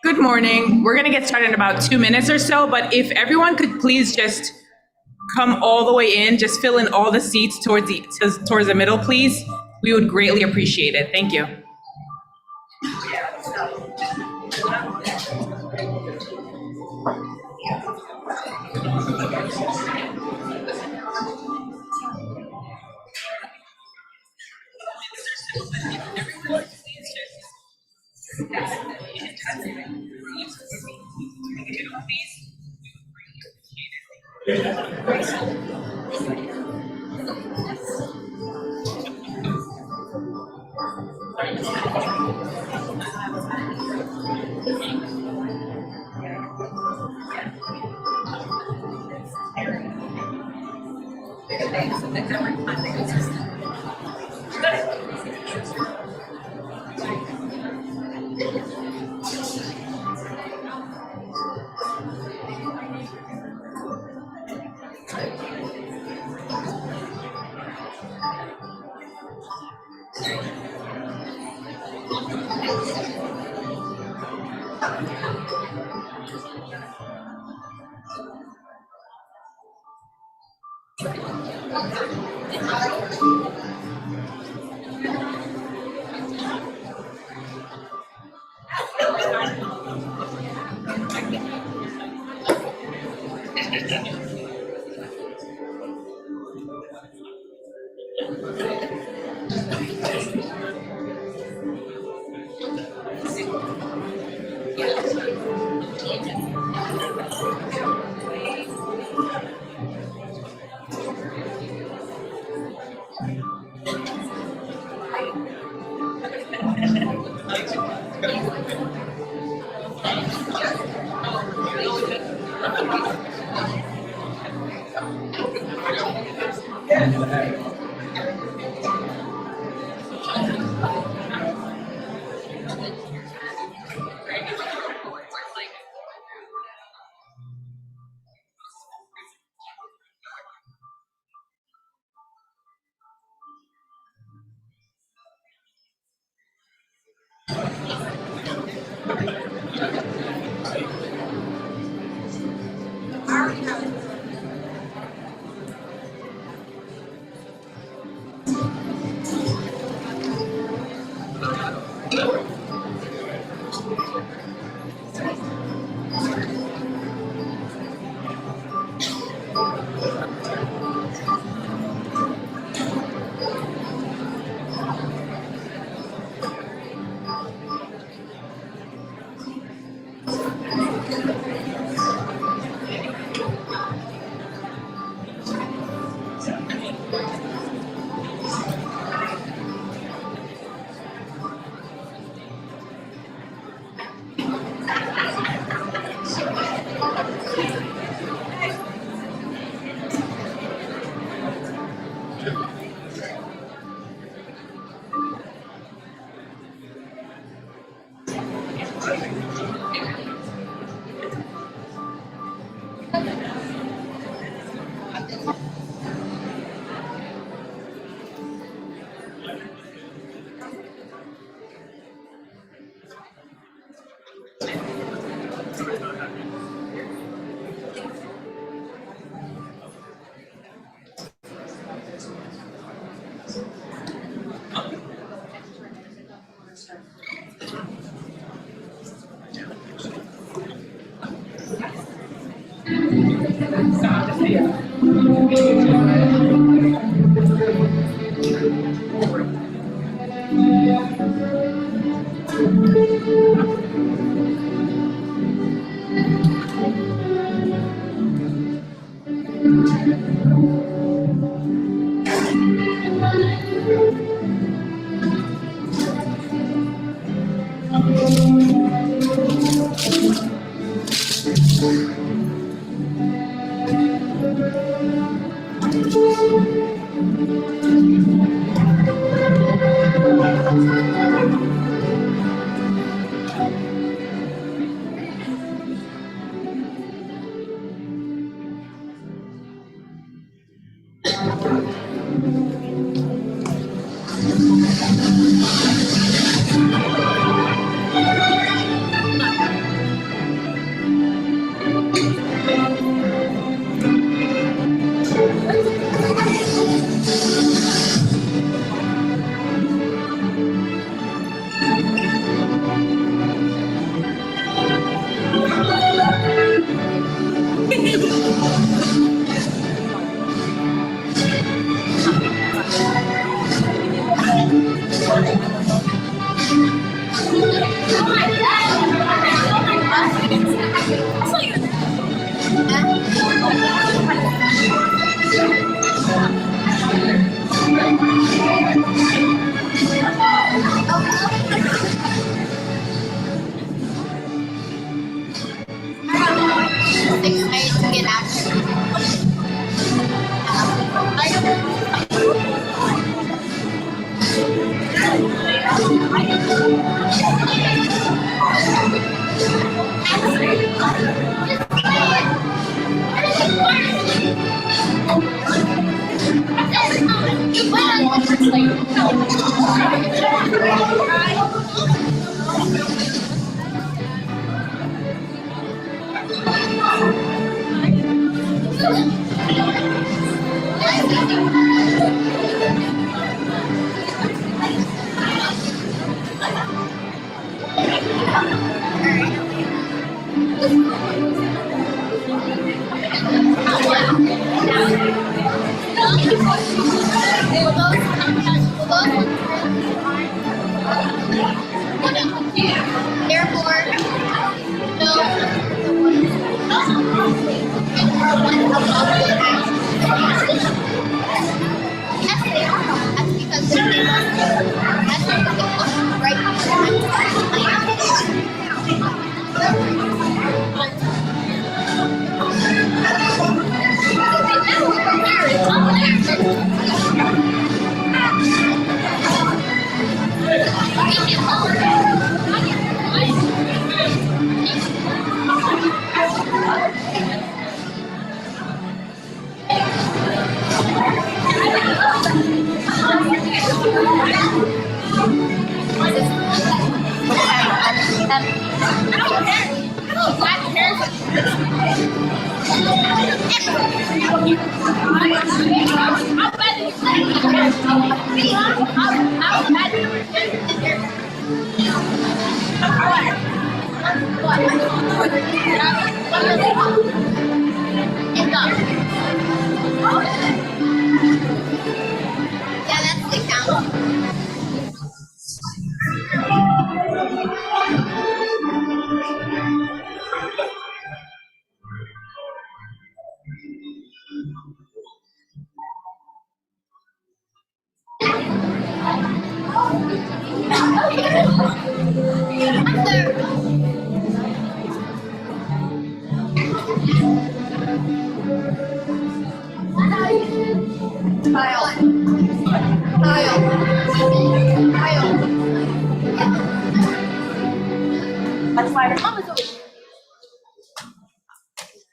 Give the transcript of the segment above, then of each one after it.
Good morning. We're going to get started in about 2 minutes or so, but if everyone could please just come all the way in, just fill in all the seats towards the middle, please. We would greatly appreciate it. Thank you.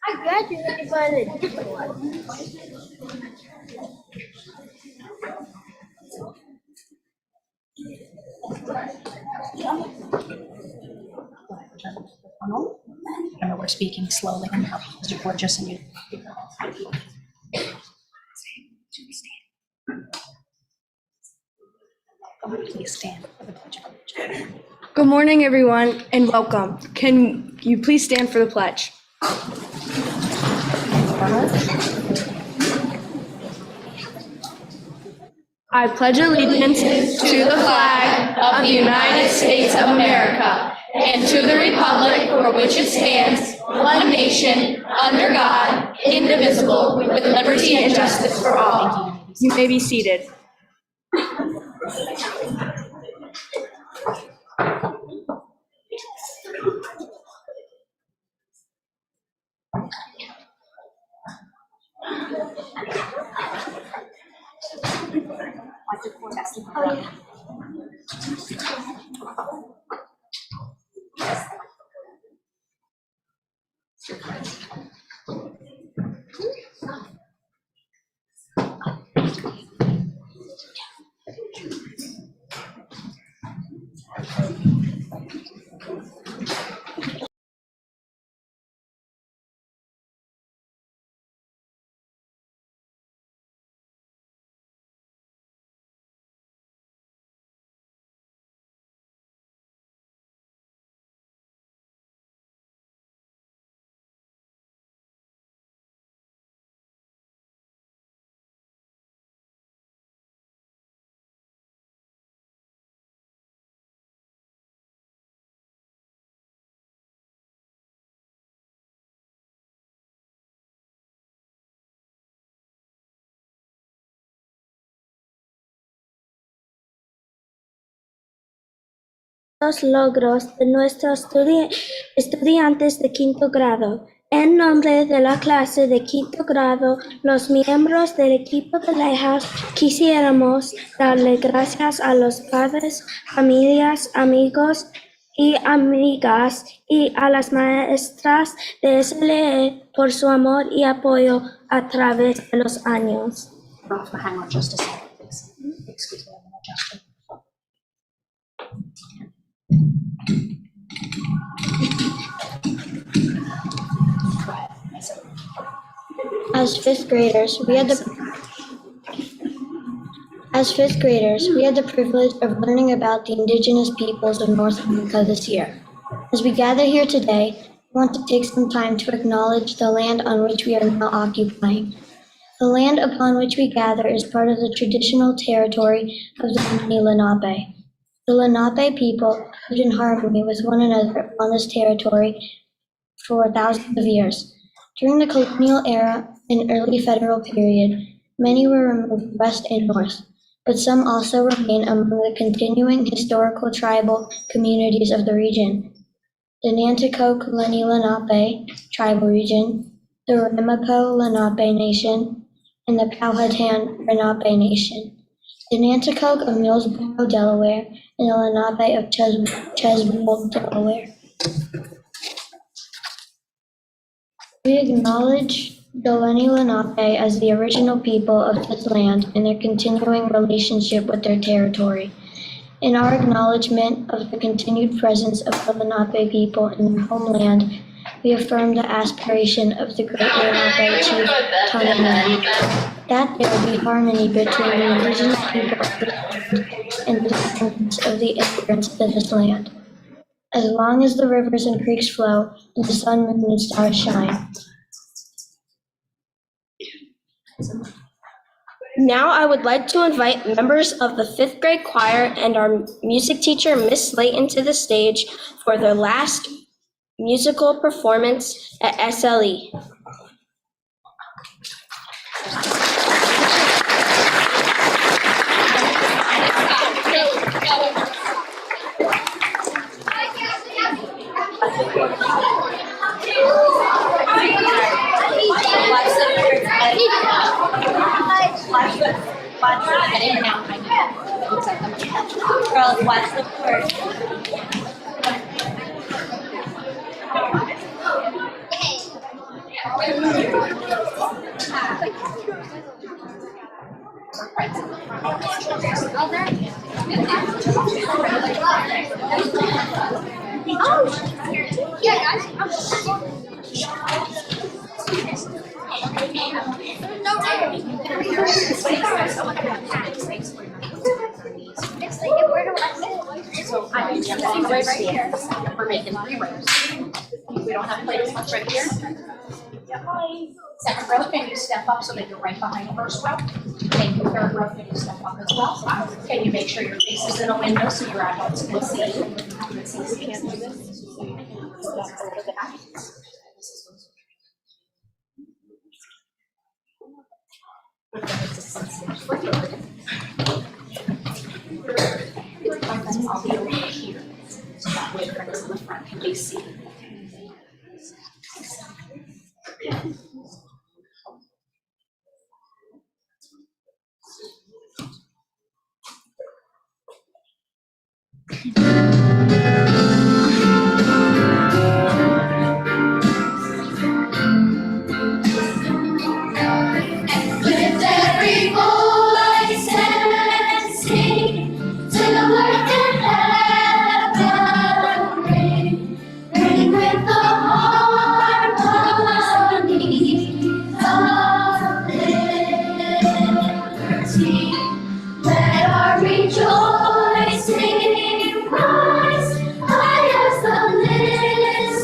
I graduated but a different one. Remember, we're speaking slowly and loud because we're just in you. Please stand for the pledge of allegiance. Good morning, everyone, and welcome. Can you please stand for the pledge? I pledge allegiance to the flag of the United States of America and to the republic for which it stands, one nation, under God, indivisible, with liberty and justice for all. You may be seated. Los logros de nuestros estudiantes de quinto grado. En nombre de la clase de quinto grado, los miembros del equipo de Lighthouse quisiéramos darle gracias a los padres, familias, amigos y amigas y a las maestras de SLE por su amor y apoyo a través de los años. Hang on just a second, please. Excuse me, I'm gonna adjust it. As fifth graders, we had the privilege of learning about the indigenous peoples of North America this year. As we gather here today, I want to take some time to acknowledge the land on which we are now occupying. The land upon which we gather is part of the traditional territory of the Naini Lenape. The Lenape people lived in harmony with one another on this territory for thousands of years. During the colonial era and early federal period, many were removed west and north, but some also remain among the continuing historical tribal communities of the region. The Nanticoke Lenni Lenape tribal region, the Ramapo Lenape Nation, and the Powhatan Lenape Nation. The Nanticoke of Millsboro, Delaware, and the Lenape of Cheswold, Delaware. We acknowledge the Lenni Lenape as the original people of this land and their continuing relationship with their territory. In our acknowledgement of the continued presence of the Lenape people in their homeland, we affirm the aspiration of the great Lenape chief Tanana, that there will be harmony between the indigenous people of this land and the descendants of the immigrants to this land. As long as the rivers and creeks flow, and the sun, moon, and stars shine. Now I would like to invite members of the fifth grade choir and our music teacher, Miss Slayton, to the stage for their last musical performance at SLE. Girls, watch the court. So I can jump all the way right here. We're making 3 rows. We don't have to play this much right here. Second row, can you step up so that you're right behind the first row? Thank you. Third row, can you step up as well? Can you make sure your face is in a window so your adults can see you? I'll be over here. So that way friends in the front can be seen. Lift every voice and sing to the Lord in heaven. Ring with the harmony of liberty. Let our rejoicing rise high as the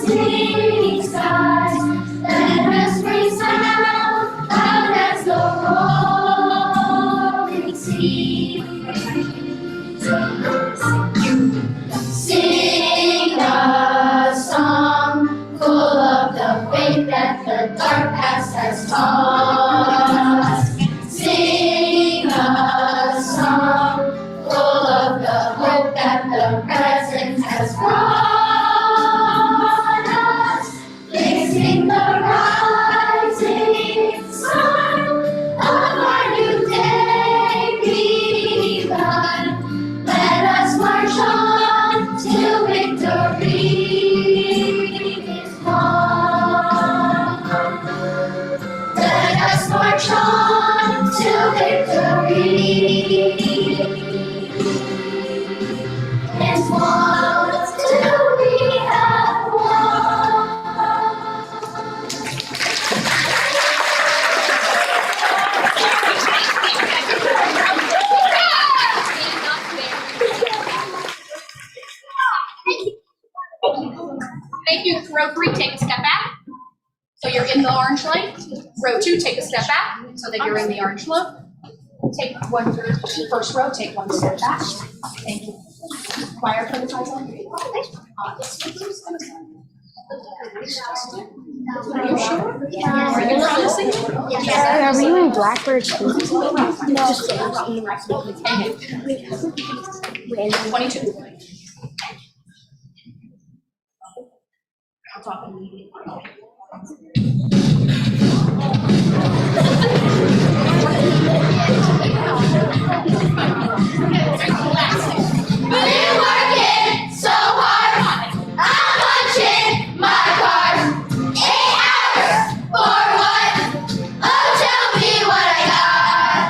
listening skies. Let us bring sound out as the rolling sea. Sing a song full of the faith that the dark past has taught us. Sing a song full of the hope that the present has brought us. Facing the rising sun of our new day begun. Let us march on till victory is won. Let us march on till victory is won. Till we have won. Thank you. Row 3, take a step back. So you're in the orange line. Row 2, take a step back so that you're in the orange line. Take one, first row, take 1 step back. Thank you. Choir, put the eyes on. Are you sure? Are you promising? Are we in Blackbird too? 22. I'll talk immediately. Been working so hard, I'm punching my card. 8 hours for what? Oh, tell me what I got.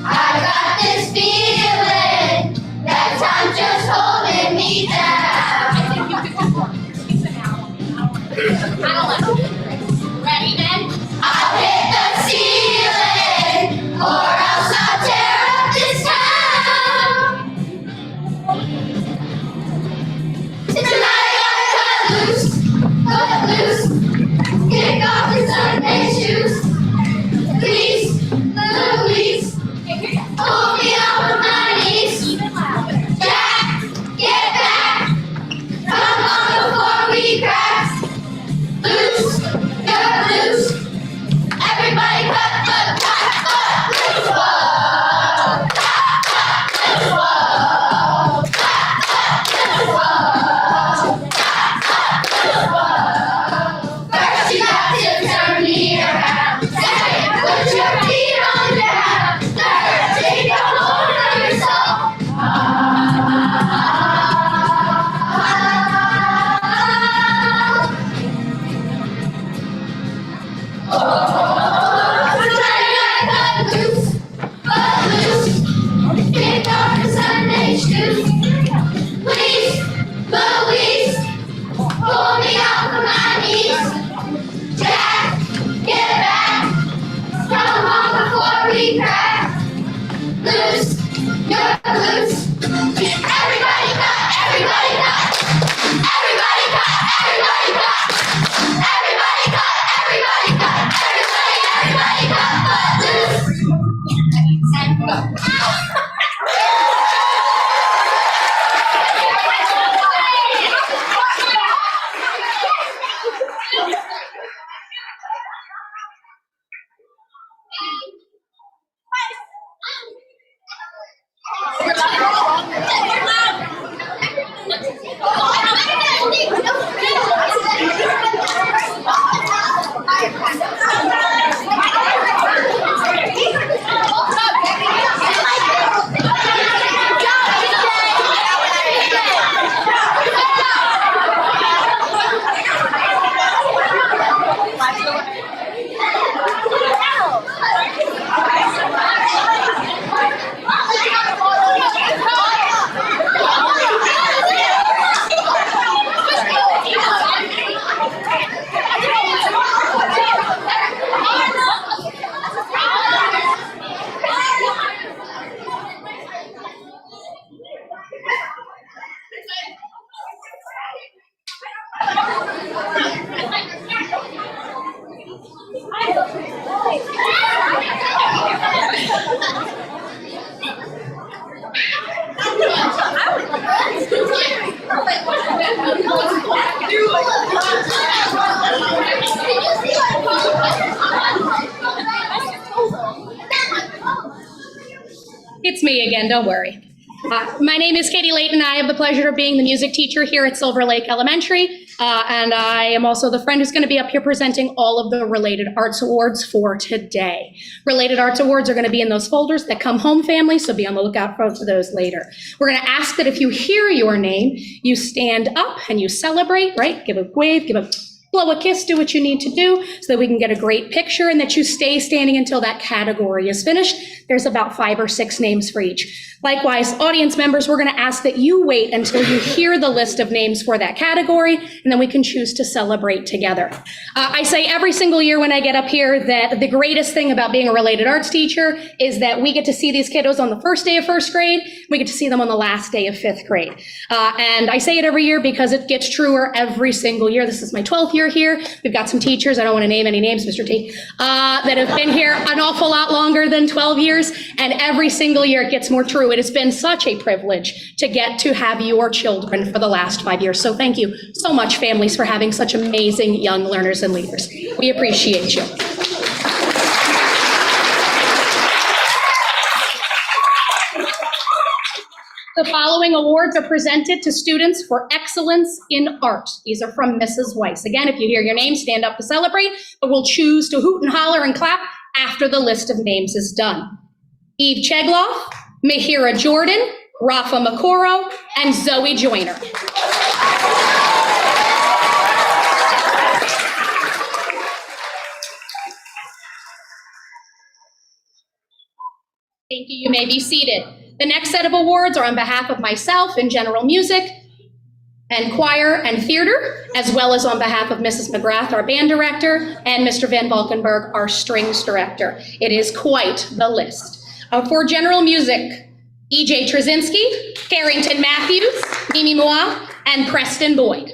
I got this feeling that time's just holding me down. Ready then? I'll hit the ceiling, or else I'll tear up this town. Tonight I gotta cut loose, kick off the Sunday shoes. Please, Louise, pull me off of my knees. Jack, get back, come on before we crack. Loose, you're loose. Everybody cut the loose. Whoa, loose, whoa, First you got to turn me around. Second, put your feet on the ground. Third, take a hold of yourself. Oh, It's me again, don't worry. My name is Katie Layton. I have the pleasure of being the music teacher here at Silver Lake Elementary. And I am also the friend who's going to be up here presenting all of the Related Arts Awards for today. Related Arts Awards are going to be in those folders that come home, family, so be on the lookout for those later. We're going to ask that if you hear your name, you stand up and you celebrate, right? Give a wave, blow a kiss, do what you need to do so that we can get a great picture, and that you stay standing until that category is finished. There's about 5 or 6 names for each. Likewise, audience members, we're going to ask that you wait until you hear the list of names for that category, and then we can choose to celebrate together. I say every single year when I get up here that the greatest thing about being a related arts teacher is that we get to see these kiddos on the first day of first grade, we get to see them on the last day of 5th grade. And I say it every year because it gets truer every single year. This is my 12th year here. We've got some teachers, I don't want to name any names, Mr. T, that have been here an awful lot longer than 12 years, and every single year it gets more true. It has been such a privilege to get to have your children for the last 5 years. So thank you so much, families, for having such amazing young learners and leaders. We appreciate you. The following awards are presented to students for excellence in art. These are from Mrs. Weiss. Again, if you hear your name, stand up to celebrate, but we'll choose to hoot and holler and clap after the list of names is done. Eve Chegloff, Mahira Jordan, Rafa Makoro, and Zoe Joyner. Thank you. You may be seated. The next set of awards are on behalf of myself in general music and choir and theater, as well as on behalf of Mrs. McGrath, our band director, and Mr. Van Valkenburg, our strings director. It is quite the list. For general music, E.J. Trzynski, Carrington Matthews, Mimi Moa, and Preston Boyd.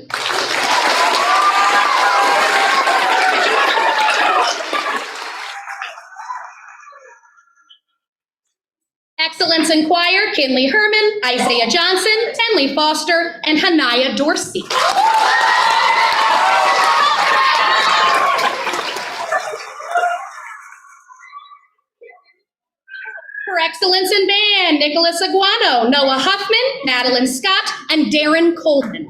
Excellence in choir, Kinley Herman, Isaiah Johnson, Tenley Foster, and Hanaya Dorsey. For excellence in band, Nicholas Aguano, Noah Huffman, Madeline Scott, and Darren Coleman.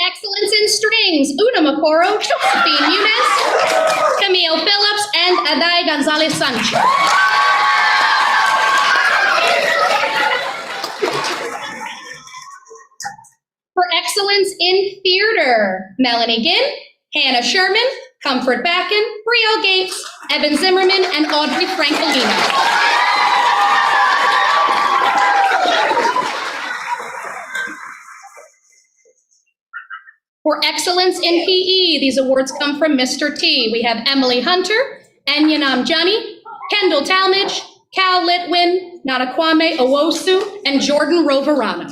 Excellence in strings, Una Makoro, Josephine Muniz, Camille Phillips, and Aday Gonzalez Sanchez. For excellence in theater, Melanie Ginn, Hannah Sherman, Comfort Backen, Brielle Gates, Evan Zimmerman, and Audrey Francolino. For excellence in PE, these awards come from Mr. T. We have Emily Hunter, Enyanam Jani, Kendall Talmadge, Cal Litwin, Nanakwame Owosu, and Jordan Roverano.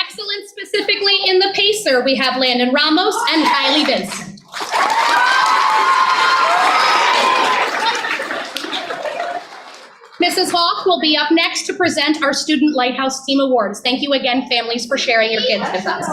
Excellence specifically in the pacer, we have Landon Ramos and Kylie Vincent. Mrs. Hawk will be up next to present our Student Lighthouse Team Awards. Thank you again, families, for sharing your kids with us.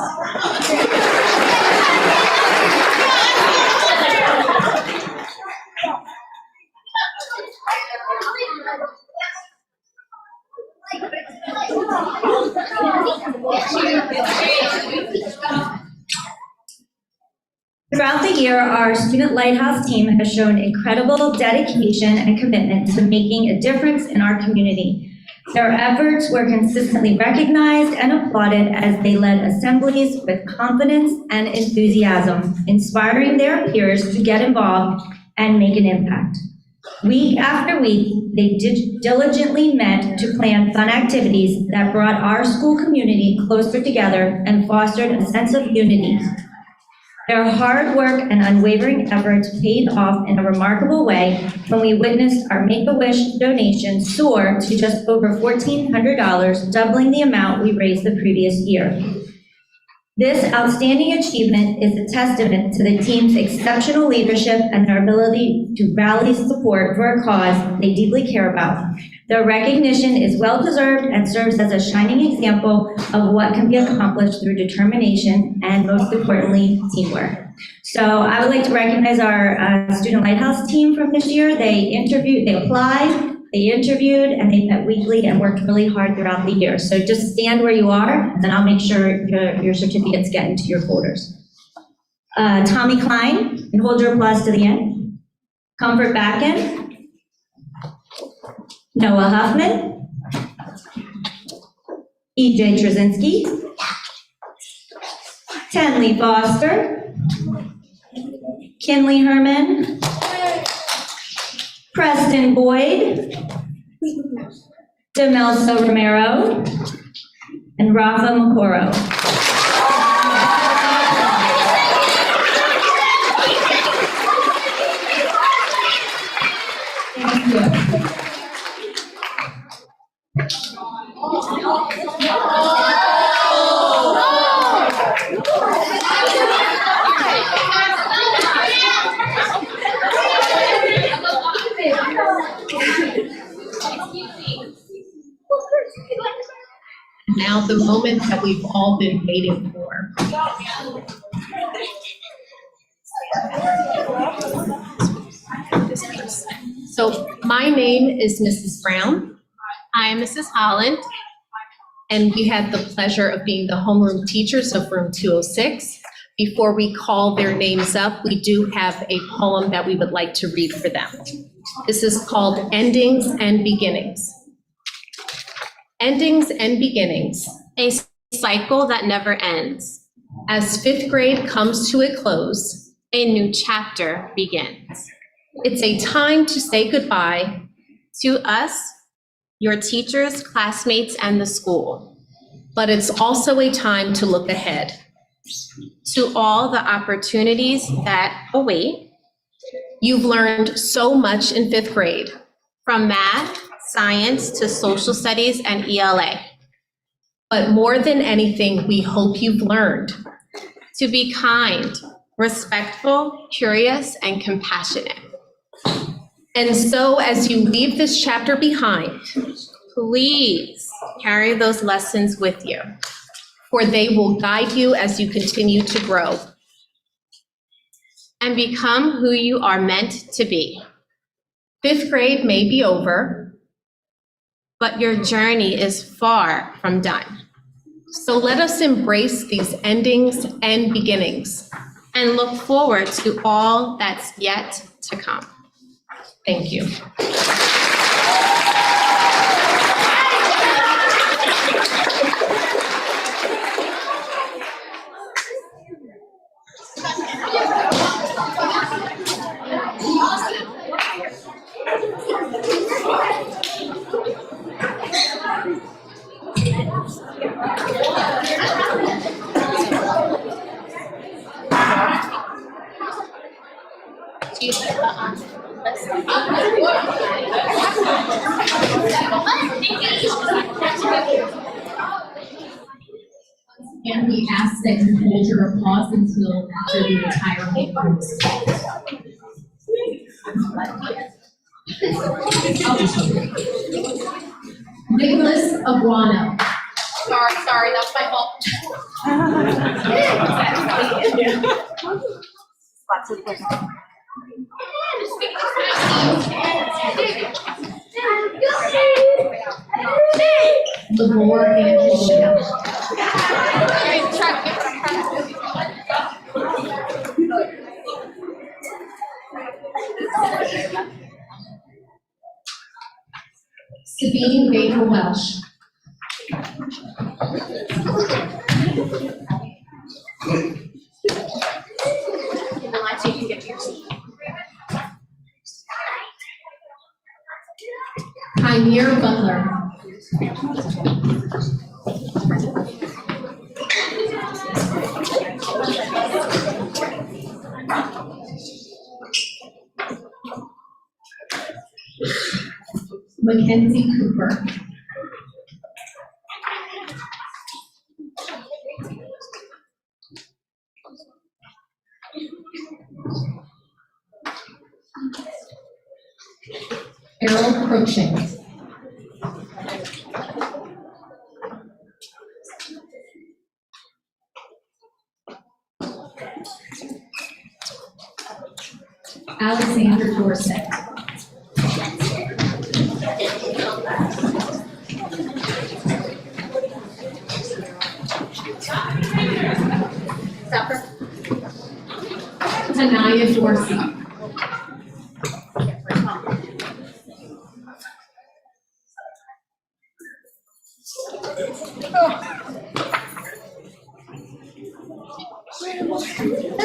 Throughout the year, our Student Lighthouse team has shown incredible dedication and commitment to making a difference in our community. Their efforts were consistently recognized and applauded as they led assemblies with confidence and enthusiasm, inspiring their peers to get involved and make an impact. Week after week, they diligently met to plan fun activities that brought our school community closer together and fostered a sense of unity. Their hard work and unwavering efforts paid off in a remarkable way when we witnessed our Make-A-Wish donation soar to just over $1,400, doubling the amount we raised the previous year. This outstanding achievement is a testament to the team's exceptional leadership and their ability to rally support for a cause they deeply care about, The recognition is well-deserved and serves as a shining example of what can be accomplished through determination and, most importantly, teamwork. So I would like to recognize our Student Lighthouse team from this year. They applied, they interviewed, and they met weekly and worked really hard throughout the year. So just stand where you are, and I'll make sure your certificates get into your folders. Tommy Klein, and hold your applause to the end. Comfort Backen. Noah Huffman. EJ Trzynski. Tenley Foster. Kinley Herman. Preston Boyd. Demelso Romero. And Rafa Makoro. Thank you. Now the moment that we've all been waiting for. So my name is Mrs. Brown. I am Mrs. Holland. And we had the pleasure of being the homeroom teachers of room 206. Before we call their names up, we do have a poem that we would like to read for them. This is called Endings and Beginnings. Endings and beginnings. A cycle that never ends. As fifth grade comes to a close, A new chapter begins. it's a time to say goodbye To us, your teachers, classmates, and the school. but it's also a time to look ahead. To all the opportunities that await. You've learned so much in fifth grade. From math, science, to social studies and ELA. But more than anything, we hope you've learned To be kind, respectful, curious, and compassionate. And so as you leave this chapter behind, Please carry those lessons with you. for they will guide you as you continue to grow. And become who you are meant to be. Fifth grade may be over, But your journey is far from done. so let us embrace these endings and beginnings. And look forward to all that's yet to come. Thank you. And we ask that you hold your applause until after the entire homeroom is called. Nicholas Aguano. Sorry, that's my fault. Lavore Angelina. Sabine Baker Welsh. Pioneer Butler. Mackenzie Cooper. Errol Cruikshank. Tanaya Dorsey.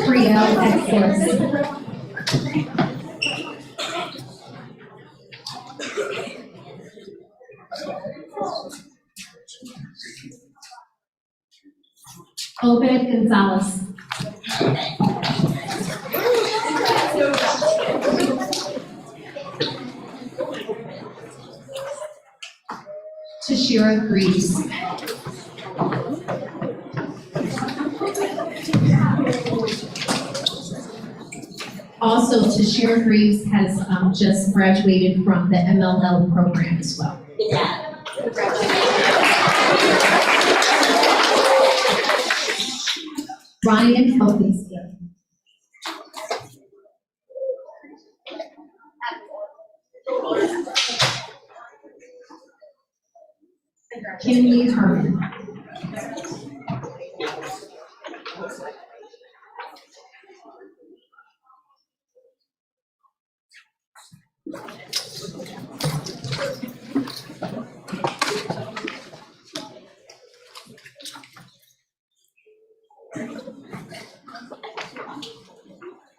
Brielle Exler. Obed Gonzalez. Tashira Greaves. Also, Tashira Greaves has just graduated from the MLL program as well. Ryan Helpinski. Kimberly Herman.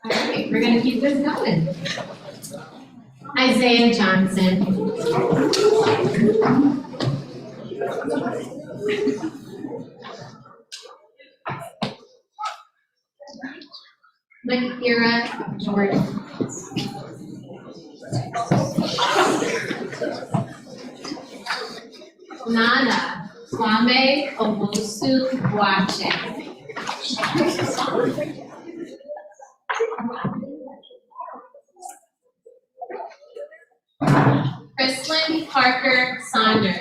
Okay, we're gonna keep this going. Isaiah Johnson. Lakira Jordan. Nana Kwame Owosu Boache. Chrislyn Parker Saunders.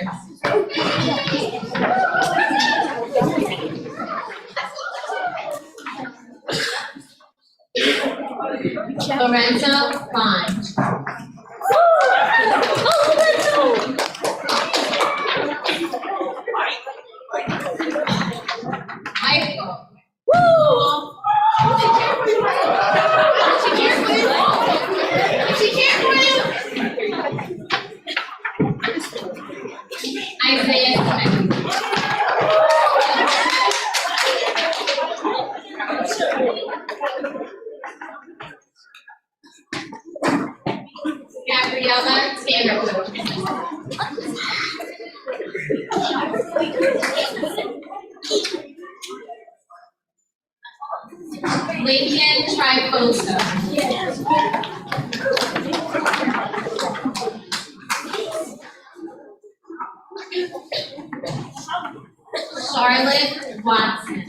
Lorenzo Bond. Michael. Isaiah Smith. Gabriella Tanner. Lincoln Triposa. Charlotte Watson.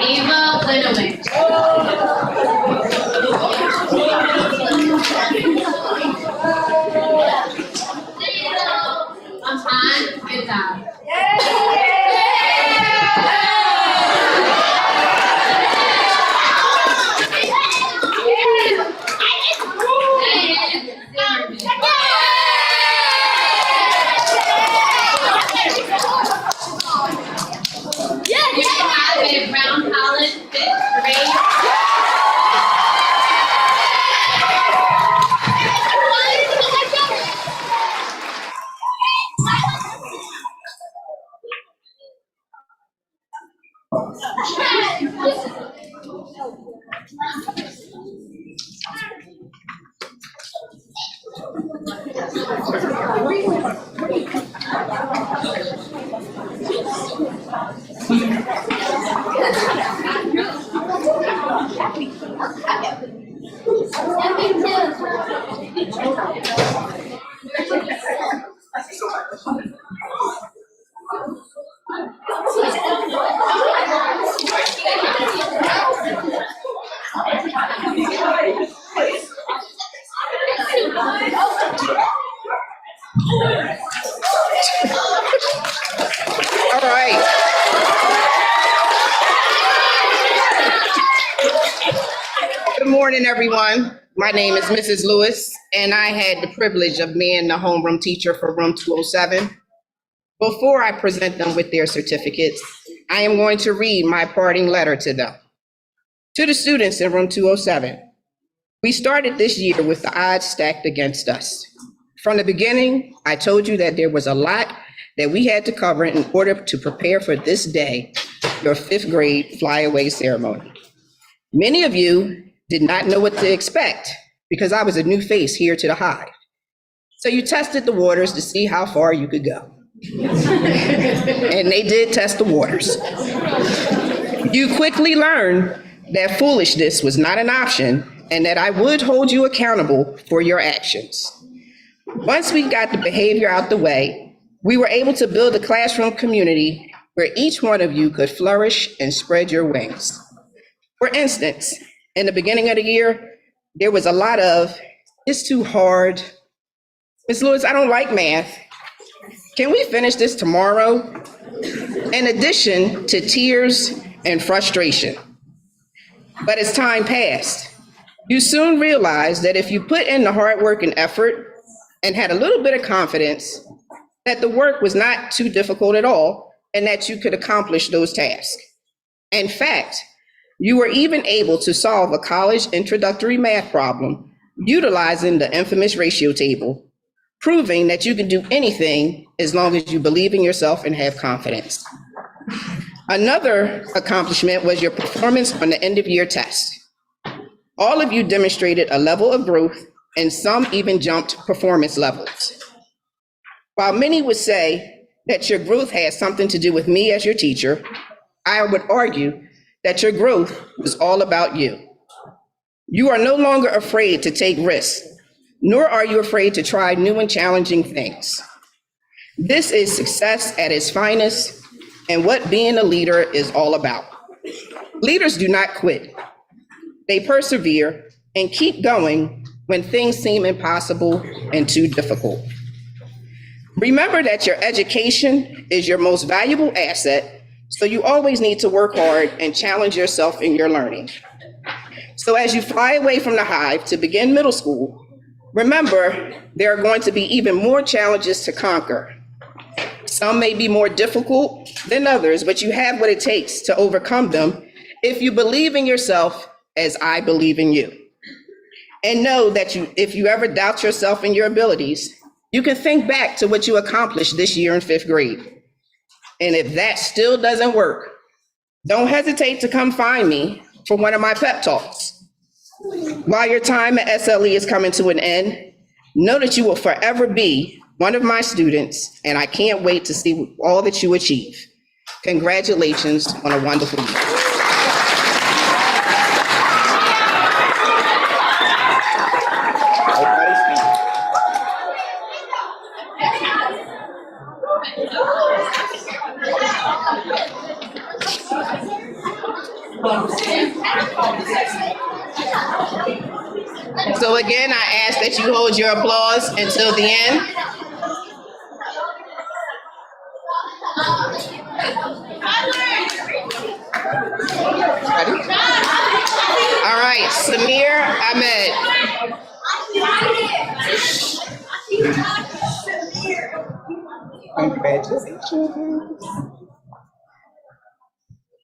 Ava Linowich. Aman Vidal. Brown College, 5th grade. All right. Good morning, everyone. My name is Mrs. Lewis, and I had the privilege of being the homeroom teacher for room 207. Before I present them with their certificates, I am going to read my parting letter to them. To the students in room 207, we started this year with the odds stacked against us. From the beginning, I told you that there was a lot that we had to cover in order to prepare for this day, your 5th grade flyaway ceremony. Many of you did not know what to expect because I was a new face here to the Hive. So you tested the waters to see how far you could go. And they did test the waters. You quickly learned that foolishness was not an option and that I would hold you accountable for your actions. Once we got the behavior out the way, we were able to build a classroom community where each one of you could flourish and spread your wings. For instance, in the beginning of the year, there was a lot of, it's too hard. Ms. Lewis, I don't like math. Can we finish this tomorrow? In addition to tears and frustration. But as time passed, you soon realized that if you put in the hard work and effort and had a little bit of confidence, that the work was not too difficult at all and that you could accomplish those tasks. In fact, you were even able to solve a college introductory math problem utilizing the infamous ratio table, proving that you can do anything as long as you believe in yourself and have confidence. Another accomplishment was your performance on the end of year test. All of you demonstrated a level of growth and some even jumped performance levels. While many would say that your growth has something to do with me as your teacher, I would argue that your growth was all about you. You are no longer afraid to take risks, nor are you afraid to try new and challenging things. This is success at its finest and what being a leader is all about. Leaders do not quit. They persevere and keep going when things seem impossible and too difficult. Remember that your education is your most valuable asset, so you always need to work hard and challenge yourself in your learning. So as you fly away from the Hive to begin middle school, remember there are going to be even more challenges to conquer. Some may be more difficult than others, but you have what it takes to overcome them if you believe in yourself as I believe in you. And know that if you ever doubt yourself and your abilities, you can think back to what you accomplished this year in 5th grade. And if that still doesn't work, don't hesitate to come find me for one of my pep talks. While your time at SLE is coming to an end, know that you will forever be one of my students, and I can't wait to see all that you achieve. Congratulations on a wonderful year. So again, I ask that you hold your applause until the end. Ready? All right, Samir Ahmed. Congratulations.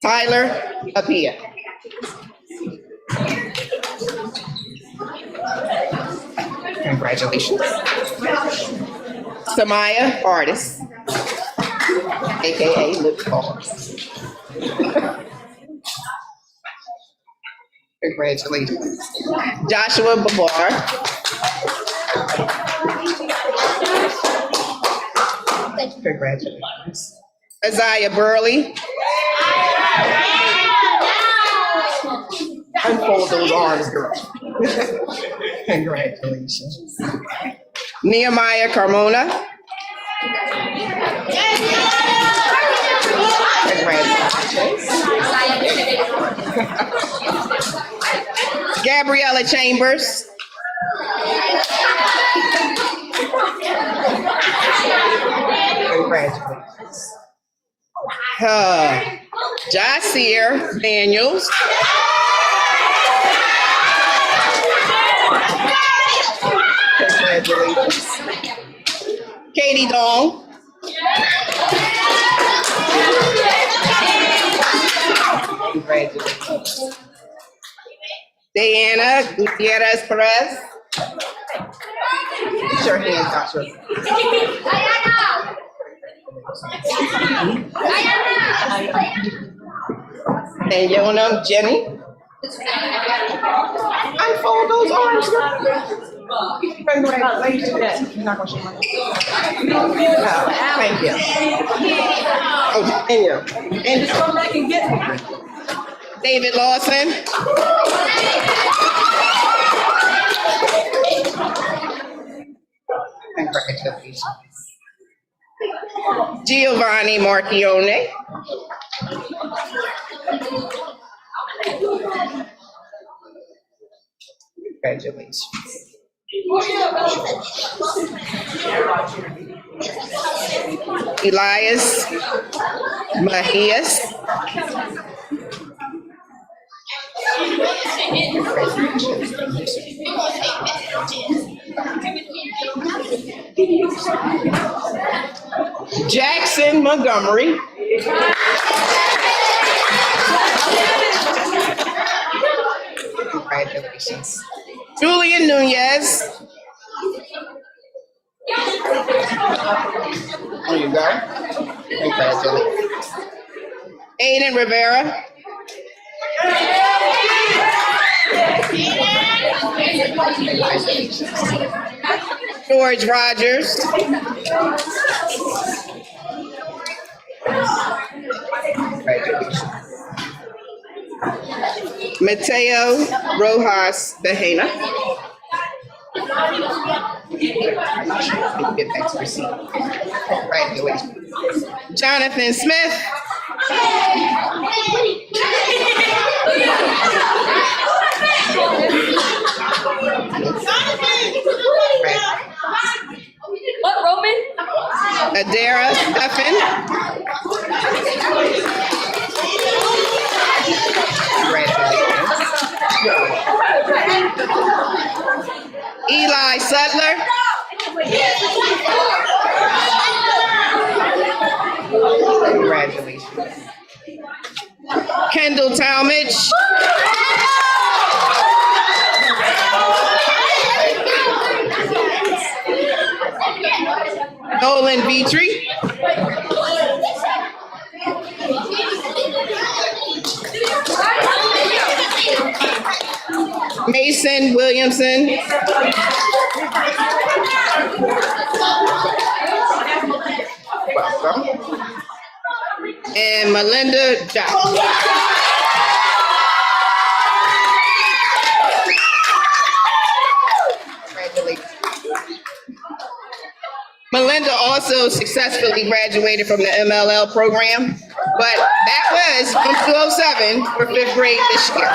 Tyler Apia. Congratulations. Samaya Artis, AKA Lip Balls. Congratulations. Joshua Babar. Congratulations. Isaiah Burley. Unfold those arms, girl. Congratulations. Nehemiah Carmona. Congratulations. Gabriella Chambers. Congratulations. Jasir Daniels. Congratulations. Katie Dong. Congratulations. Diana Gutierrez Perez. Put your hands out your. And Yona Jenny. Unfold those arms. Thank you. Oh, and you. And just come back and get me. David Lawson. Congratulations. Giovanni Marchione. Congratulations. Elias Mahias. Jackson Montgomery. Congratulations. Julian Nunez. There you go. Congratulations. Aiden Rivera. George Rogers. Congratulations. Mateo Rojas Behena. Get back to your seat. Congratulations. Jonathan Smith. What, Roman? Adara Stephan. Congratulations. Eli Sutler. Congratulations. Kendall Talmadge. Nolan Vitry. Mason Williamson. Welcome. And Melinda Johnson. Congratulations. Melinda also successfully graduated from the MLL program, but that was from 207 for 5th grade this year.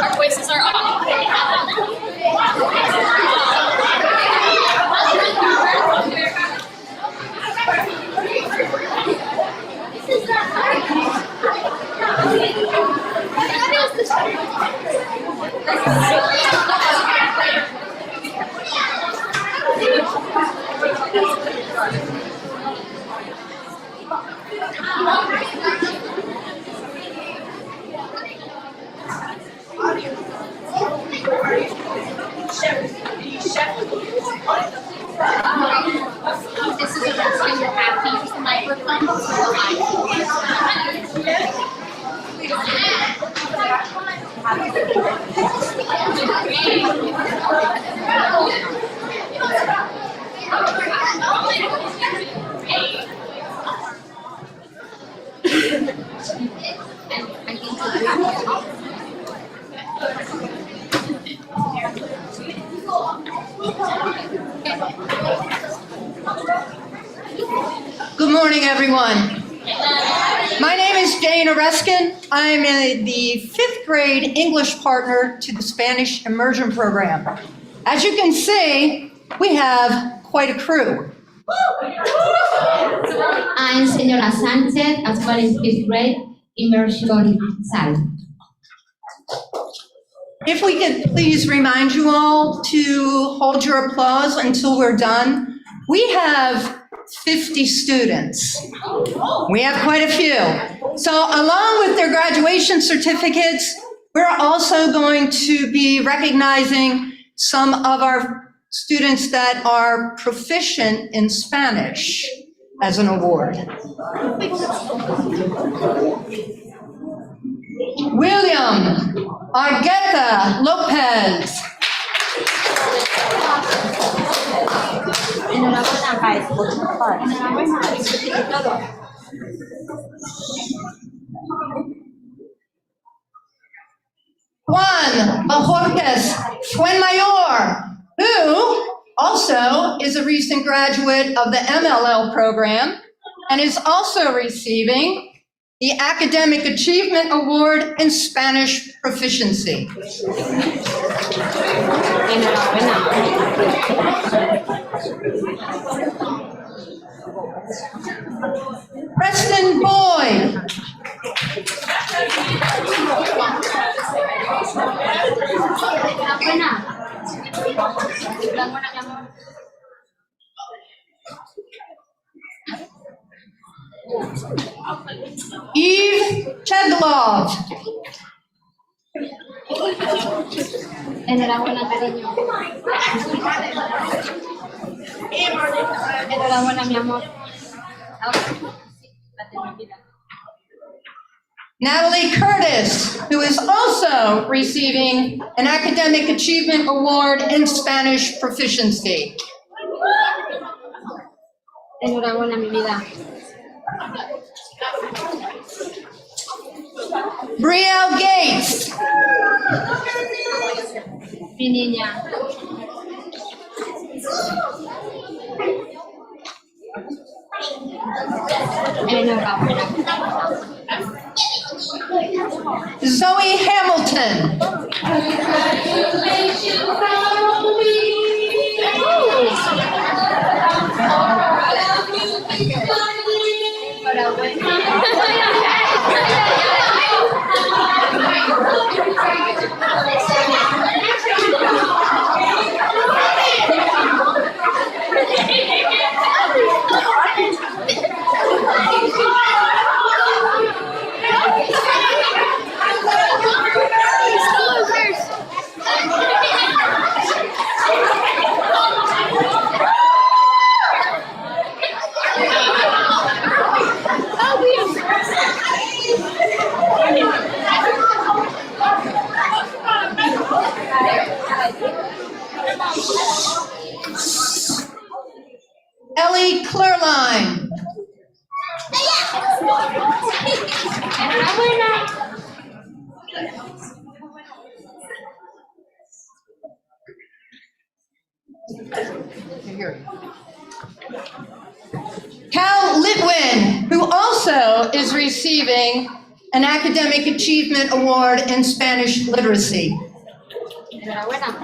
Our voices are off. This is a person you have to use the microphone. Good morning, everyone. My name is Jane Oreskin. I'm the fifth grade English partner to the Spanish Immersion Program. As you can see, we have quite a crew. I'm Señora Sánchez, as well as fifth grade immersion side. If we could please remind you all to hold your applause until we're done. We have 50 students. We have quite a few. So along with their graduation certificates, we're also going to be recognizing some of our students that are proficient in Spanish as an award. William Argueta Lopez. Juan Bajorquez Fuenmayor, who also is a recent graduate of the MLL program and is also receiving the Academic Achievement Award in Spanish Proficiency. Preston Boyd. Eve Chedlov. Enhorabuena, cariño. Enhorabuena, mi amor. Natalie Curtis, who is also receiving an Academic Achievement Award in Spanish Proficiency. Enhorabuena, mi vida. Brielle Gates. Mi niña. Enhorabuena. Zoe Hamilton. Ellie Clearline. Cal Litwin, who also is receiving an Academic Achievement Award in Spanish Literacy. Enhorabuena.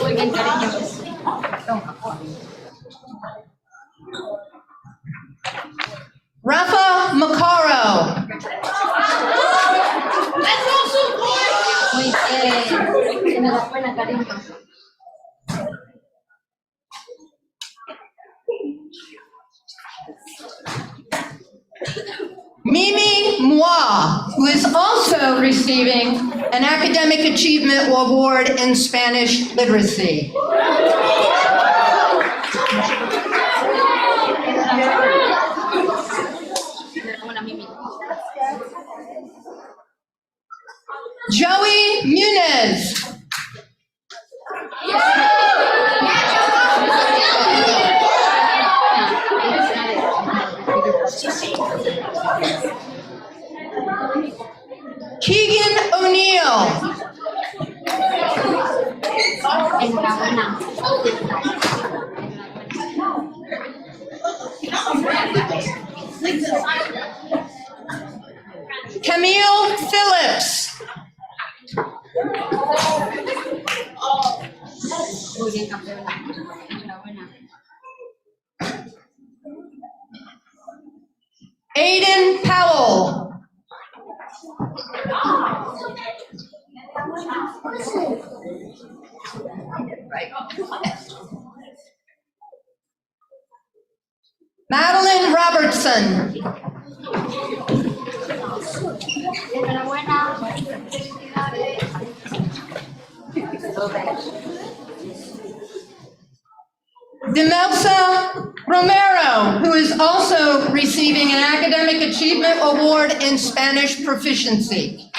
Muy bien, cariño. Rafa Macaro. Muy bien. Enhorabuena, cariño. Mimi Moi, who is also receiving an Academic Achievement Award in Spanish Literacy. Joey Muniz. Keegan O'Neill. Enhorabuena. Camille Muy bien, campeona. Enhorabuena. Aiden Powell. Madeline Robertson. Enhorabuena. Demelsa Romero, who is also receiving an Academic Achievement Award in Spanish Proficiency.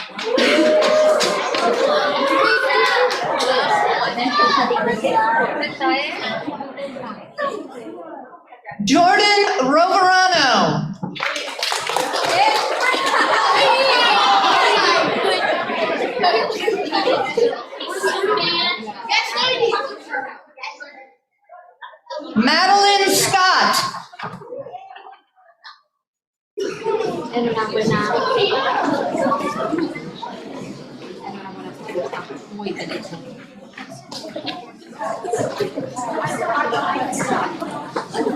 Jordan Roverano. Madeline Scott. Enhorabuena. Muy derecho.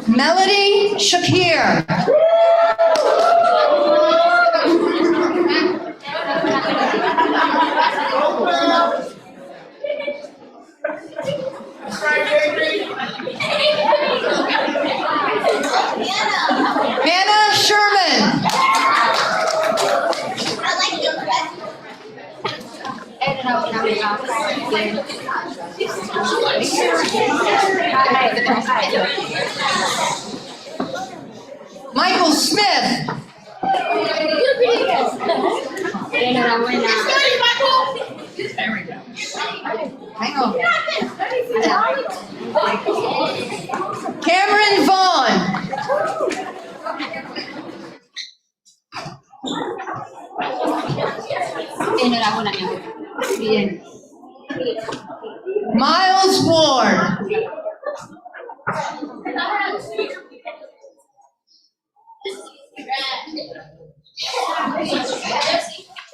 Melody Shakir. Hannah Sherman. Enhorabuena, amiga. Bien. Michael Smith. Enhorabuena. Cameron Vaughn. Enhorabuena, mi amor. Bien. Miles Ward.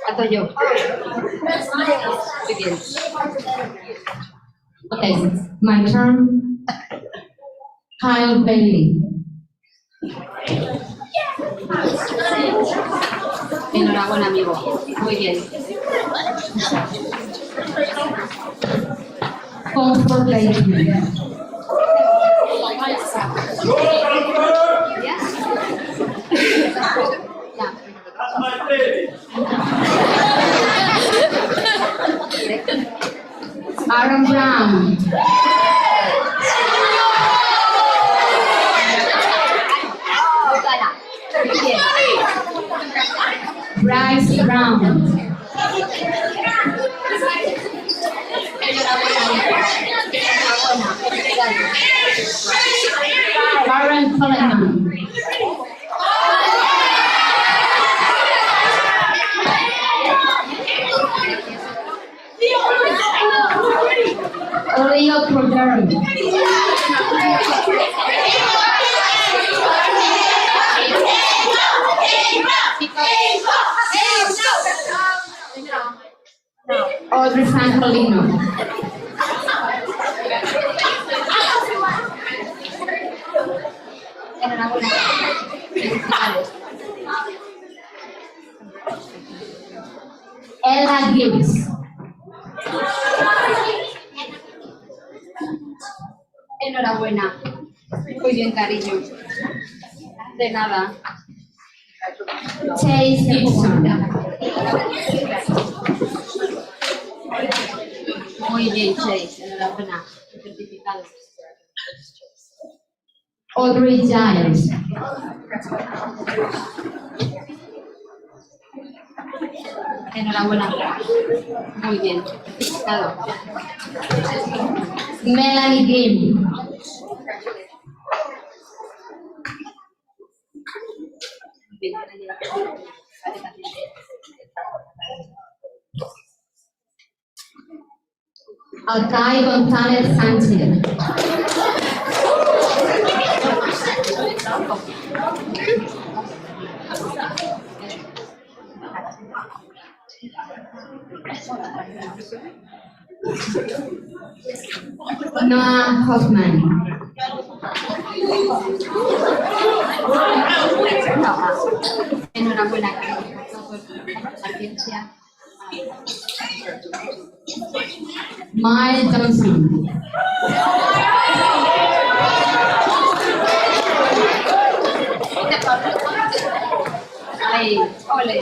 Falto yo. Muy bien. Okay, my turn. Kyle Bailey. Enhorabuena, amigo. Muy bien. Comfort Bailey. Aaron Brown. Bryce Brown. Karen Coleman. Leo Cordero. Audrey Sancolino. Ella Gibbs. Enhorabuena. Muy bien, cariño. De nada. Chase Gibson. Muy bien, Chase. Enhorabuena. Certificado. Audrey Giles. Enhorabuena. Muy bien. Certificado. Melanie Gill. Alcai González Sánchez. Noah Hoffman. Enhorabuena por la paciencia. Miles Johnson. Ahí, ole.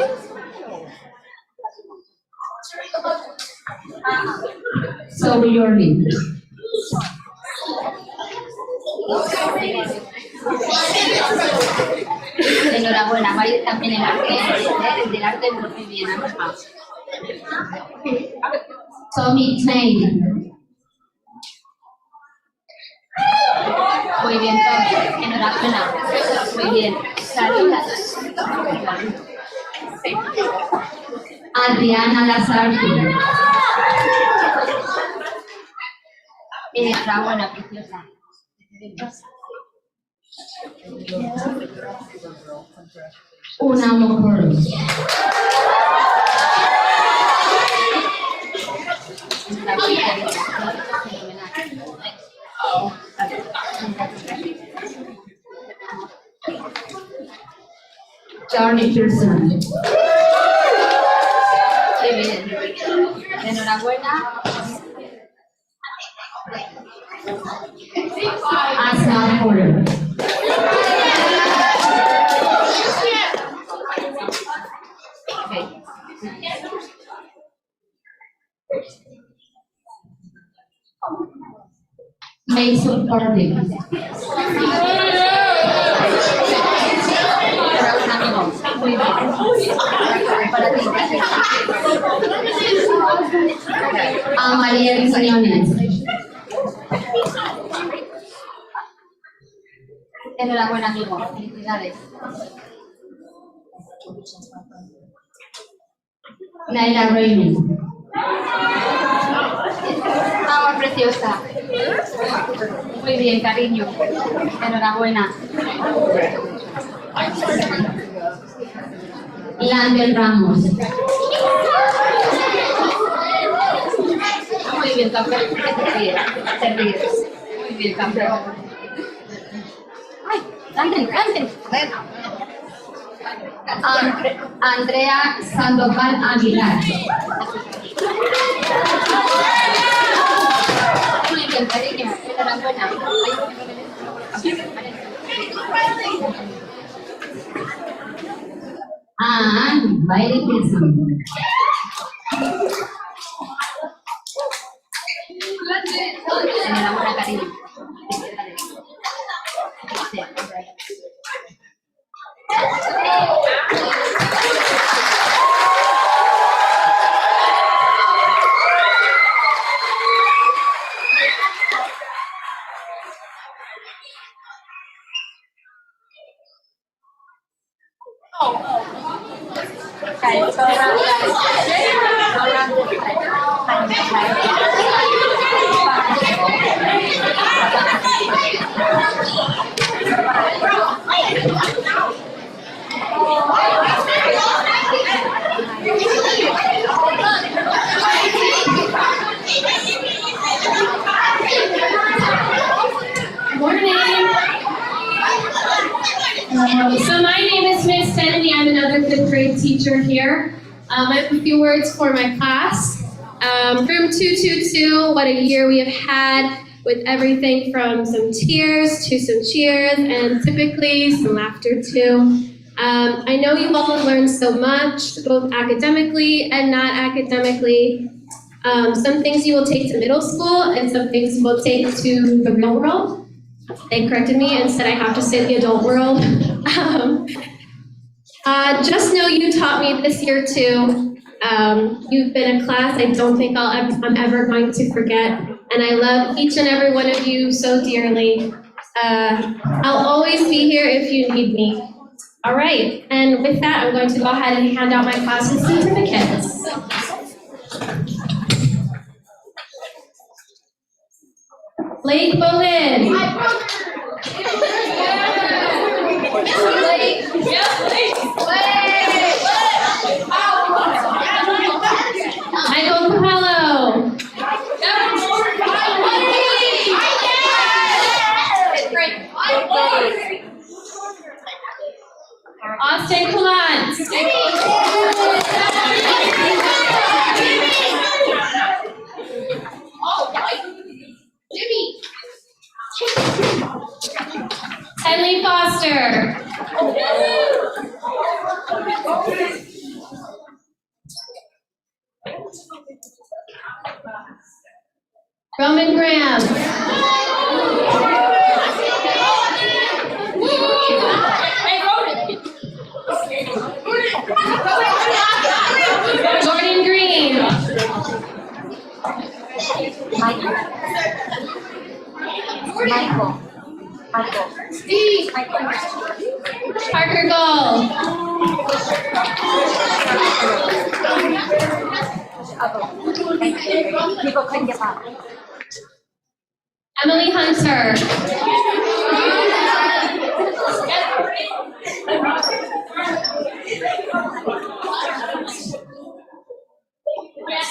Zoe Jordan. Enhorabuena, va a ir también el arte, del arte muy bien, además. Tommy Klein. Muy bien, Tommy, enhorabuena, muy bien. Salud. Adriana Lazarte. Enhorabuena, preciosa. Una Mokoro. Johnny Pearson. Muy bien. Enhorabuena. Asma Porter. Mason Party. Muy bien. Para ti. Amalia Quiñones. Enhorabuena, amigo. Felicidades. Naila Raymond. Vamos, preciosa. Muy bien, cariño. Enhorabuena. Lander Ramos. Muy bien, campeón. Te ríes. Te ríes. Muy bien, campeón. Ay, canten. Andrea Sandoval Aguilar. Muy bien, cariño. Enhorabuena. Anne Bailey Pearson. Enhorabuena, cariño. So my name is Miss Kennedy. I'm another fifth grade teacher here. I have a few words for my class. Room 222, what a year we have had with everything from some tears to some cheers and typically some laughter too. I know you all have learned so much, both academically and not academically. Some things you will take to middle school and some things you will take to the real world. They corrected me and said I have to say the adult world. Just know you taught me this year too. You've been a class I don't think I'm ever going to forget, and I love each and every one of you so dearly. I'll always be here if you need me. All right, and with that, I'm going to go ahead and hand out my class's certificates. Blake Bowen. Michael Foster. Roman Graham. Jordan Green. Steve. Parker Gold. Emily Hunter.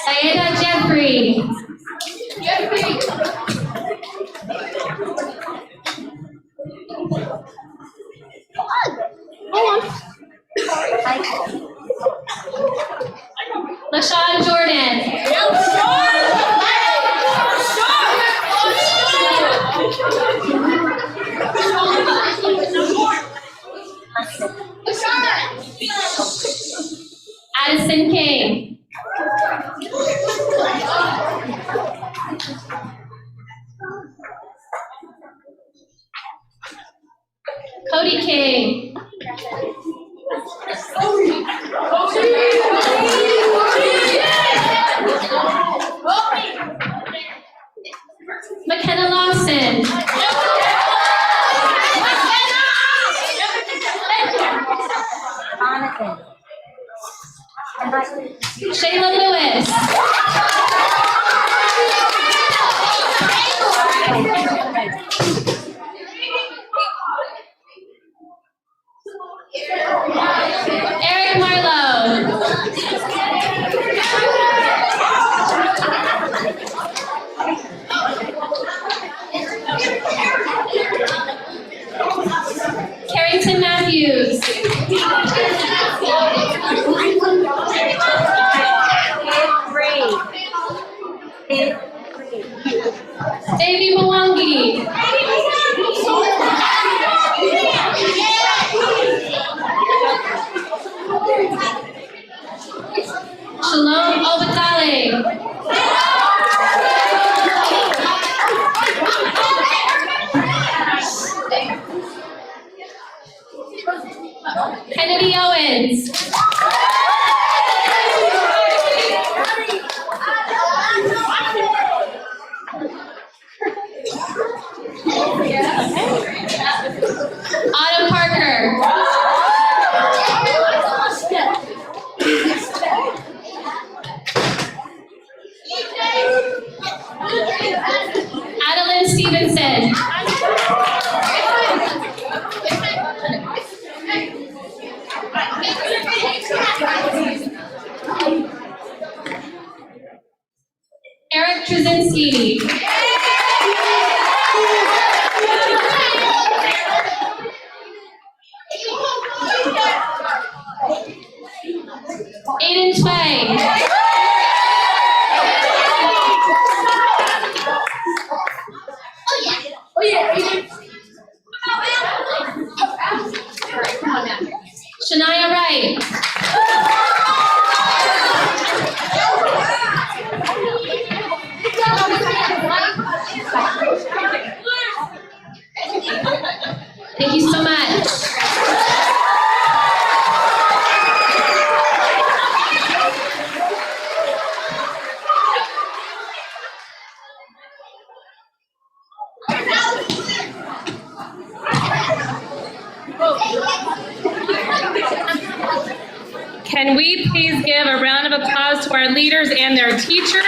Diana Jeffrey. LaShawn Jordan. Addison King. Cody King. McKenna Lawson. Shayla Lewis. Eric Marlowe. Carrington Matthews. Davy Mwangi. Shalom Obatale. Kennedy Owens. Autumn Parker. Adeline Stevenson. Eric Trzynski. Aiden Tway. Shania Wright. Thank you so much. Can we please give a round of applause to our leaders and their teachers?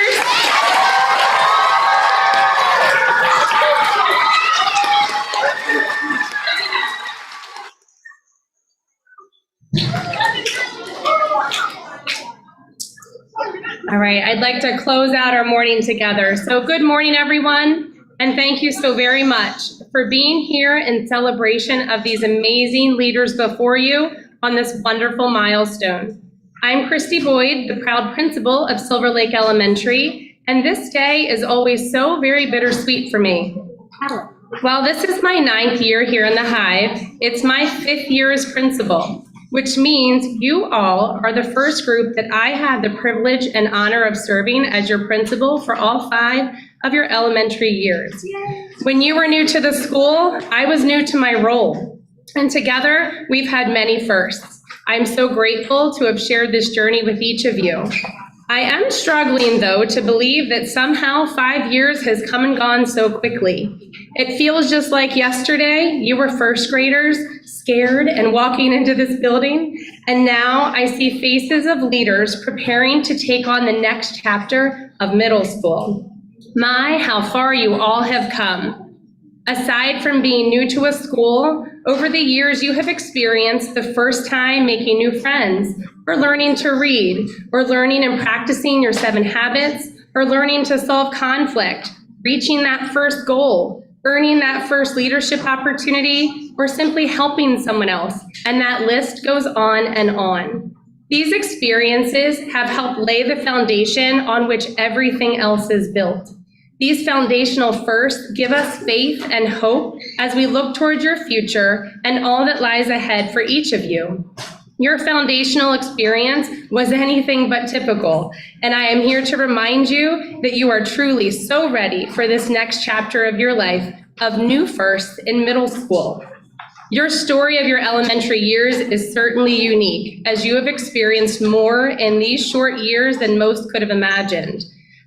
All right, I'd like to close out our morning together. So good morning, everyone, and thank you so very much for being here in celebration of these amazing leaders before you on this wonderful milestone. I'm Christy Boyd, the proud principal of Silver Lake Elementary, and this day is always so very bittersweet for me. While this is my 9th year here in the Hive, it's my 5th year as principal, which means you all are the first group that I had the privilege and honor of serving as your principal for all 5 of your elementary years. When you were new to the school, I was new to my role, and together we've had many firsts. I'm so grateful to have shared this journey with each of you. I am struggling, though, to believe that somehow 5 years has come and gone so quickly. It feels just like yesterday you were first graders, scared and walking into this building, and now I see faces of leaders preparing to take on the next chapter of middle school. My, how far you all have come. Aside from being new to a school, over the years you have experienced the first time making new friends, or learning to read, or learning and practicing your 7 habits, or learning to solve conflict, reaching that first goal, earning that first leadership opportunity, or simply helping someone else, and that list goes on and on. These experiences have helped lay the foundation on which everything else is built. These foundational firsts give us faith and hope as we look towards your future and all that lies ahead for each of you. Your foundational experience was anything but typical, and I am here to remind you that you are truly so ready for this next chapter of your life of new firsts in middle school. Your story of your elementary years is certainly unique, as you have experienced more in these short years than most could have imagined.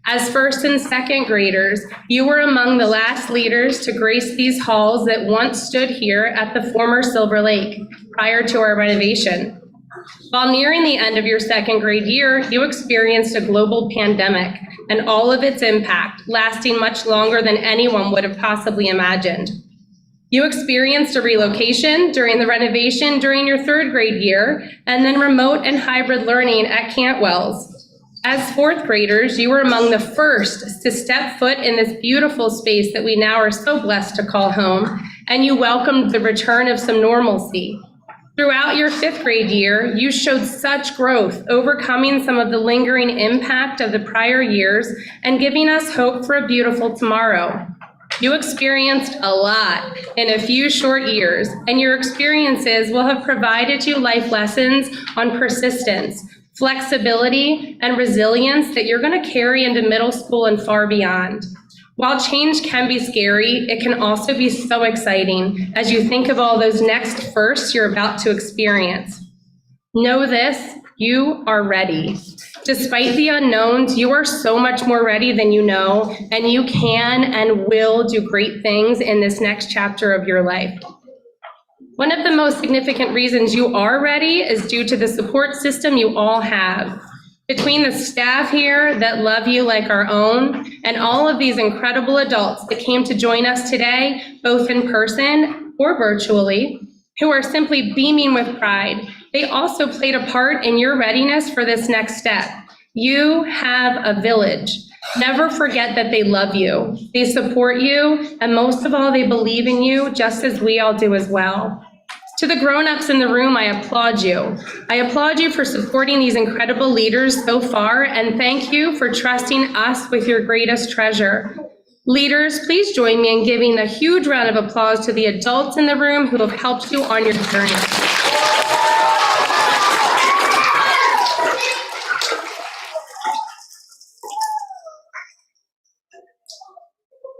As first and second graders, you were among the last leaders to grace these halls that once stood here at the former Silver Lake prior to our renovation. While nearing the end of your second grade year, you experienced a global pandemic and all of its impact, lasting much longer than anyone would have possibly imagined. You experienced a relocation during the renovation during your third grade year, and then remote and hybrid learning at Cantwell's. As fourth graders, you were among the first to step foot in this beautiful space that we now are so blessed to call home, and you welcomed the return of some normalcy. Throughout your 5th grade year, you showed such growth, overcoming some of the lingering impact of the prior years and giving us hope for a beautiful tomorrow. You experienced a lot in a few short years, and your experiences will have provided you life lessons on persistence, flexibility, and resilience that you're going to carry into middle school and far beyond. While change can be scary, it can also be so exciting as you think of all those next firsts you're about to experience. Know this, you are ready. Despite the unknowns, you are so much more ready than you know, and you can and will do great things in this next chapter of your life. One of the most significant reasons you are ready is due to the support system you all have. Between the staff here that love you like our own, and all of these incredible adults that came to join us today, both in person or virtually, who are simply beaming with pride, they also played a part in your readiness for this next step. You have a village. Never forget that they love you, they support you, and most of all, they believe in you just as we all do as well. To the grown-ups in the room, I applaud you. I applaud you for supporting these incredible leaders so far, and thank you for trusting us with your greatest treasure. Leaders, please join me in giving a huge round of applause to the adults in the room who have helped you on your journey.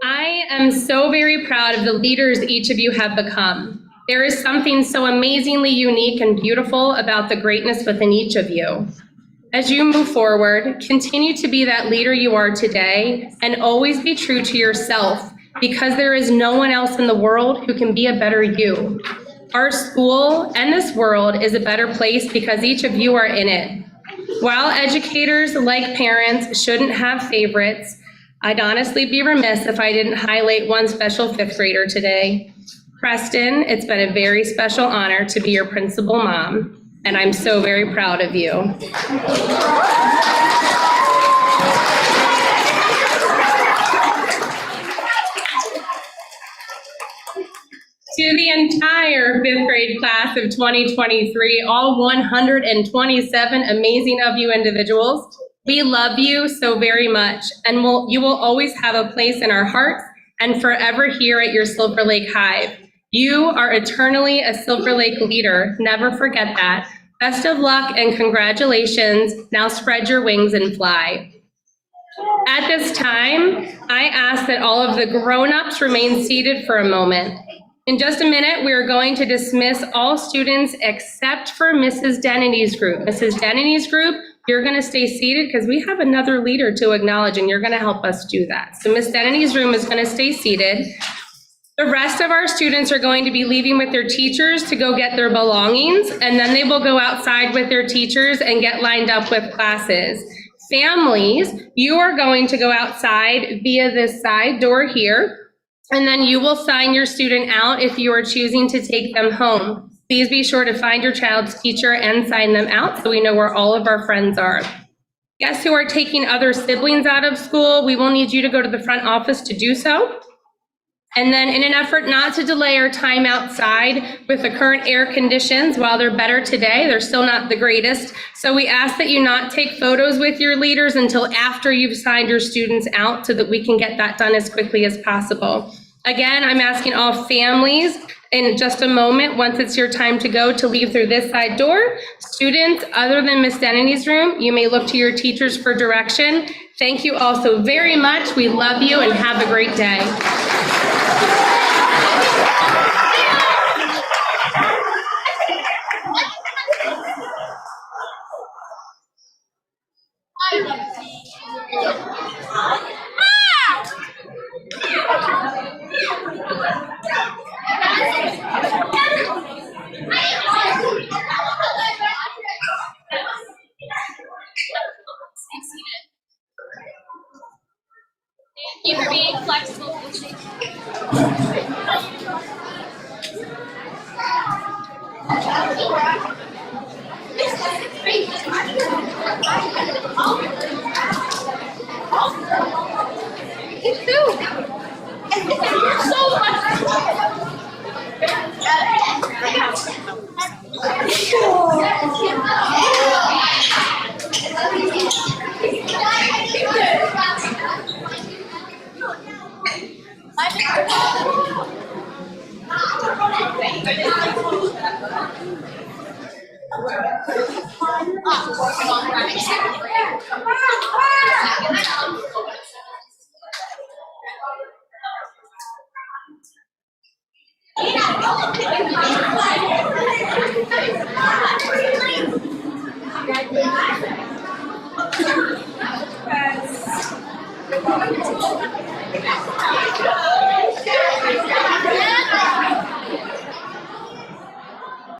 I am so very proud of the leaders each of you have become. There is something so amazingly unique and beautiful about the greatness within each of you. As you move forward, continue to be that leader you are today and always be true to yourself, because there is no one else in the world who can be a better you. Our school and this world is a better place because each of you are in it. While educators, like parents, shouldn't have favorites, I'd honestly be remiss if I didn't highlight one special 5th grader today. Preston, it's been a very special honor to be your principal mom, and I'm so very proud of you. To the entire 5th grade class of 2023, all 127 amazing of you individuals, we love you so very much, and you will always have a place in our hearts and forever here at your Silver Lake Hive. You are eternally a Silver Lake leader. Never forget that. Best of luck and congratulations. Now spread your wings and fly. At this time, I ask that all of the grown-ups remain seated for a moment. In just a minute, we are going to dismiss all students except for Mrs. Denneny's group. Mrs. Denneny's group, you're going to stay seated because we have another leader to acknowledge, and you're going to help us do that. So Miss Denneny's room is going to stay seated. The rest of our students are going to be leaving with their teachers to go get their belongings, and then they will go outside with their teachers and get lined up with classes. Families, you are going to go outside via this side door here, and then you will sign your student out if you are choosing to take them home. Please be sure to find your child's teacher and sign them out so we know where all of our friends are. Guests who are taking other siblings out of school, we will need you to go to the front office to do so. And then in an effort not to delay our time outside with the current air conditions, while they're better today, they're still not the greatest. So we ask that you not take photos with your leaders until after you've signed your students out so that we can get that done as quickly as possible. Again, I'm asking all families in just a moment, once it's your time to go, to leave through this side door. Students, other than Miss Denneny's room, you may look to your teachers for direction. Thank you all so very much. We love you and have a great day. Thank you for being flexible.